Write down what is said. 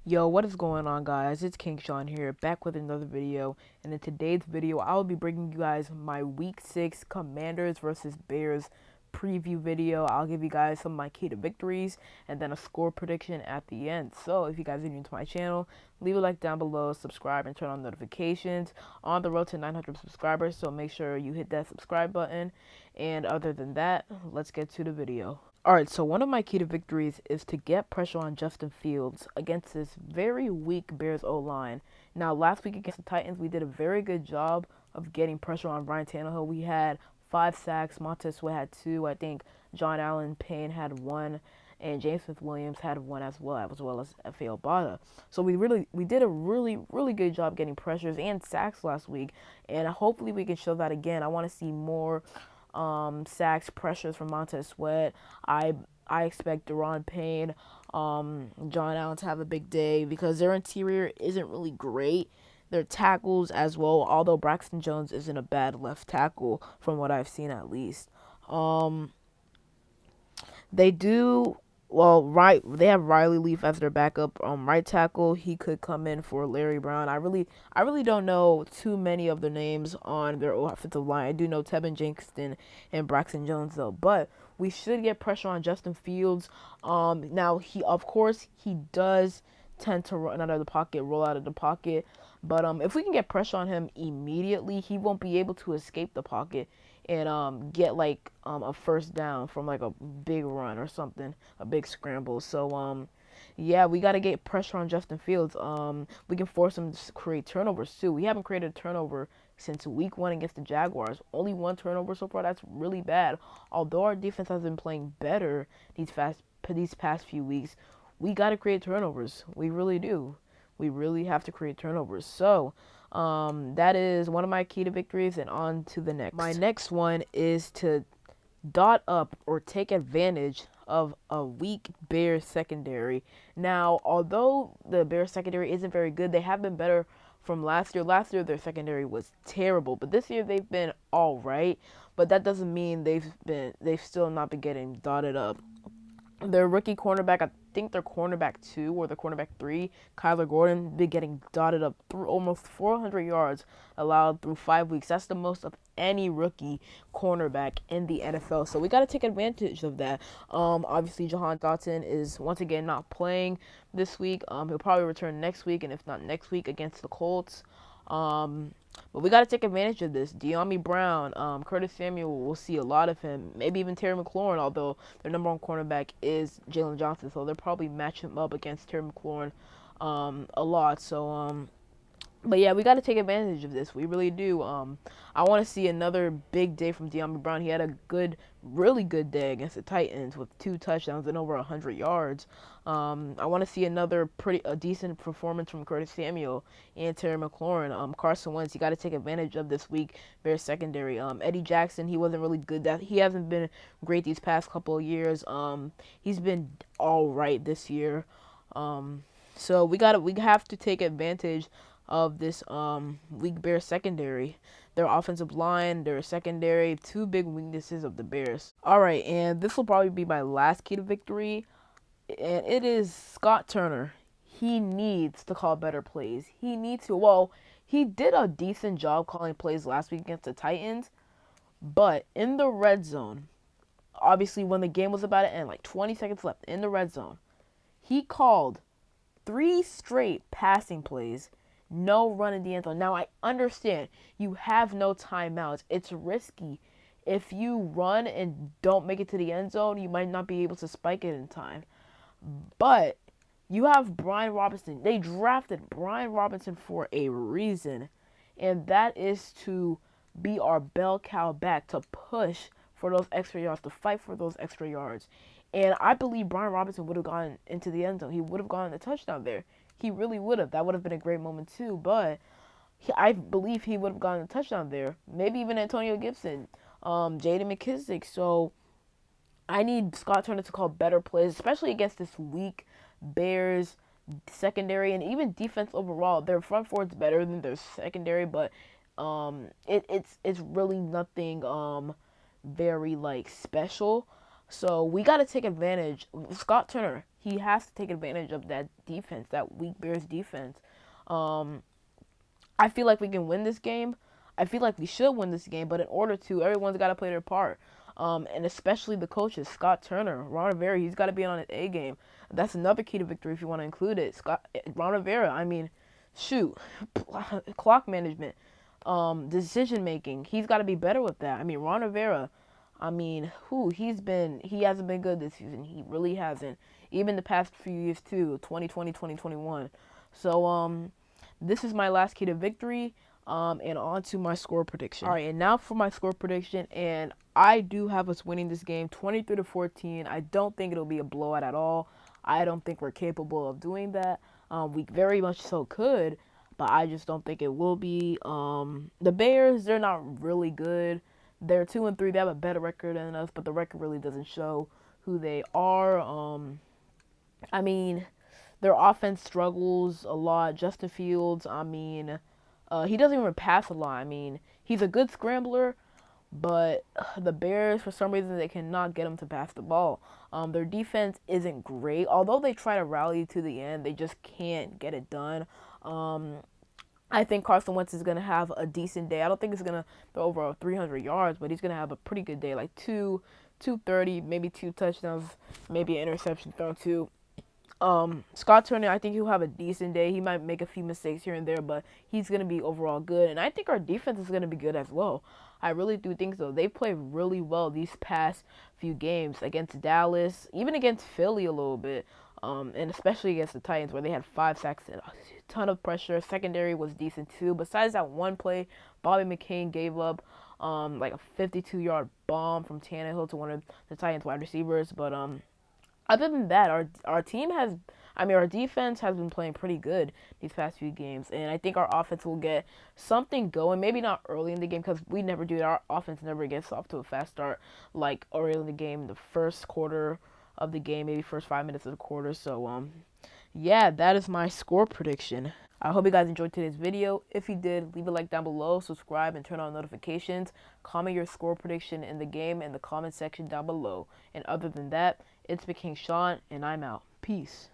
Yo, what is going on, guys? It's King Sean here, back with another video. And in today's video, I will be bringing you guys my Week 6 Commanders versus Bears preview video. I'll give you guys some of my key to victories and then a score prediction at the end. So, if you guys are new to my channel, leave a like down below, subscribe, and turn on notifications. On the road to 900 subscribers, so make sure you hit that subscribe button. And other than that, let's get to the video. Alright, so one of my key to victories is to get pressure on Justin Fields against this very weak Bears O-line. Now, last week against the Titans, we did a very good job of getting pressure on Ryan Tannehill. We had 5 sacks, Montez Sweat had 2, I think John Allen Payne had 1, and James Smith-Williams had 1 as well as Efe Obada. So we did a really good job getting pressures and sacks last week, and hopefully we can show that again. I want to see more sacks, pressures from Montez Sweat. I expect Deron Payne, John Allen to have a big day because their interior isn't really great. Their tackles as well, although Braxton Jones isn't a bad left tackle from what I've seen at least. Um, they do well. Right, they have Riley Leaf as their backup right tackle. He could come in for Larry Brown. I really don't know too many of the names on their offensive line. I do know Tevin Jenkins and Braxton Jones though, but we should get pressure on Justin Fields. Now he does tend to run out of the pocket, roll out of the pocket. But if we can get pressure on him immediately, he won't be able to escape the pocket and get like a first down from like a big run or something, a big scramble. So yeah, we got to get pressure on Justin Fields. We can force him to create turnovers too. We haven't created a turnover since week 1 against the Jaguars. Only 1 turnover so far. That's really bad. Although our defense has been playing better these past few weeks, we got to create turnovers. We really do. We really have to create turnovers. So, that is one of my key to victories, and on to the next. My next one is to dot up or take advantage of a weak Bears secondary. Now, although the Bears secondary isn't very good, they have been better from last year. Last year their secondary was terrible, but this year they've been all right. But that doesn't mean they've still not been getting dotted up. Their rookie cornerback, I think their cornerback 2 or the cornerback 3, Kyler Gordon, been getting dotted up through almost 400 yards allowed through 5 weeks. That's the most of any rookie cornerback in the NFL. So we got to take advantage of that. Obviously, Jahan Dotson is once again not playing this week. He'll probably return next week, and if not next week against the Colts. But we got to take advantage of this. De'Ami Brown, Curtis Samuel, we'll see a lot of him. Maybe even Terry McLaurin, although their number 1 cornerback is Jalen Johnson. So they'll probably match him up against Terry McLaurin a lot. So, but yeah, we got to take advantage of this. We really do. I want to see another big day from De'Ami Brown. He had a really good day against the Titans with 2 touchdowns and over 100 yards. I want to see another decent performance from Curtis Samuel and Terry McLaurin. Carson Wentz, you got to take advantage of this week Bears secondary. Eddie Jackson, he wasn't really good. He hasn't been great these past couple of years. He's been all right this year. So we have to take advantage of this weak Bears secondary. Their offensive line, their secondary, 2 big weaknesses of the Bears. Alright, and this will probably be my last key to victory, and it is Scott Turner. He needs to call better plays. He did a decent job calling plays last week against the Titans, but in the red zone, obviously when the game was about to end, like 20 seconds left in the red zone, he called 3 straight passing plays, no run in the end zone. Now, I understand you have no timeouts. It's risky. If you run and don't make it to the end zone, you might not be able to spike it in time. But you have Brian Robinson. They drafted Brian Robinson for a reason, and that is to be our bell cow back, to push for those extra yards, to fight for those extra yards. And I believe Brian Robinson would have gone into the end zone. He would have gotten a touchdown there. He really would have. That would have been a great moment too. But I believe he would have gotten a touchdown there. Maybe even Antonio Gibson, J.D. McKissick. So I need Scott Turner to call better plays, especially against this weak Bears secondary and even defense overall. Their front four is better than their secondary, but it's really nothing very like special. So we got to take advantage. Scott Turner, he has to take advantage of that defense, that weak Bears defense. Um, I feel like we can win this game. I feel like we should win this game, but in order to, everyone's got to play their part. And especially the coaches, Scott Turner, Ron Rivera, he's got to be on his A game. That's another key to victory if you want to include it. Ron Rivera, I mean, shoot, clock management, decision making. He's got to be better with that. I mean, Ron Rivera, I mean, he hasn't been good this season. He really hasn't. Even the past few years too, 2020, 2021. So this is my last key to victory. And on to my score prediction. All right, and now for my score prediction, and I do have us winning this game 23-14. I don't think it'll be a blowout at all. I don't think we're capable of doing that. We very much so could, but I just don't think it will be. The Bears, they're not really good. They're 2-3. They have a better record than us, but the record really doesn't show who they are. I mean, their offense struggles a lot. Justin Fields, I mean, he doesn't even pass a lot. I mean, he's a good scrambler, but the Bears, for some reason, they cannot get him to pass the ball. Their defense isn't great. Although they try to rally to the end, they just can't get it done. I think Carson Wentz is going to have a decent day. I don't think he's going to throw over 300 yards, but he's going to have a pretty good day, like 230, maybe 2 touchdowns, maybe an interception thrown too. Scott Turner, I think he'll have a decent day. He might make a few mistakes here and there, but he's going to be overall good. And I think our defense is going to be good as well. I really do think so. They've played really well these past few games against Dallas, even against Philly a little bit, and especially against the Titans where they had 5 sacks and a ton of pressure. Secondary was decent too. Besides that one play, Bobby McCain gave up like a 52-yard bomb from Tannehill to one of the Titans wide receivers, but other than that, our team has, I mean, our defense has been playing pretty good these past few games, and I think our offense will get something going. Maybe not early in the game because we never do that. Our offense never gets off to a fast start like early in the game, the first quarter of the game, maybe first 5 minutes of the quarter. So yeah, that is my score prediction. I hope you guys enjoyed today's video. If you did, leave a like down below, subscribe, and turn on notifications. Comment your score prediction in the game in the comment section down below. And other than that, it's been King Sean, and I'm out. Peace.